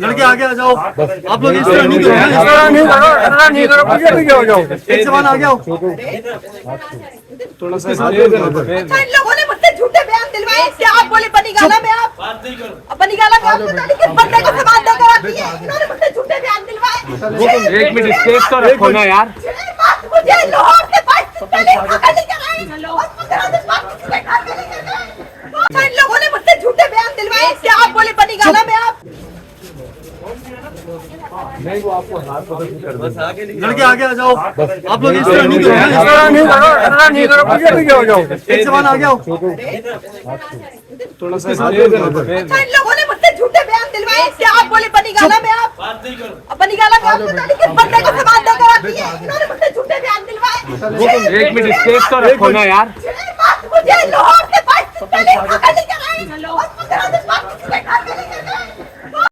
लड़के आगे आ जाओ। आप लोग इस तरह नहीं करो, इस तरह नहीं करो, ऐसा नहीं करो, पीछे हो जाओ। एक सवाल आ गया। थोड़ा सा अच्छा, इन लोगों ने मुझसे झूठे बयान दिलवाए। क्या आप बोले बनी गाला में आप बात नहीं करो। बनी गाला में आपने ताली किस बंदे को सवाल देकर आती है? इन्होंने मुझसे झूठे बयान दिलवाए। एक मिनट स्पेस तो रखो ना यार। मुझे लाहौर से 22 पकड़ लेकर आए। अच्छा, इन लोगों ने मुझसे झूठे बयान दिलवाए। क्या आप बोले बनी गाला में आप नहीं, वो आपको लड़के आगे आ जाओ। आप लोग इस तरह नहीं करो, इस तरह नहीं करो, ऐसा नहीं करो, पीछे हो जाओ। एक सवाल आ गया। थोड़ा सा अच्छा, इन लोगों ने मुझसे झूठे बयान दिलवाए। क्या आप बोले बनी गाला में आप बात नहीं करो। बनी गाला में आपने ताली किस बंदे को सवाल देकर आती है? इन्होंने मुझसे झूठे बयान दिलवाए। एक मिनट स्पेस तो रखो ना यार। मुझे लाहौर से 22 पकड़ लेकर आए।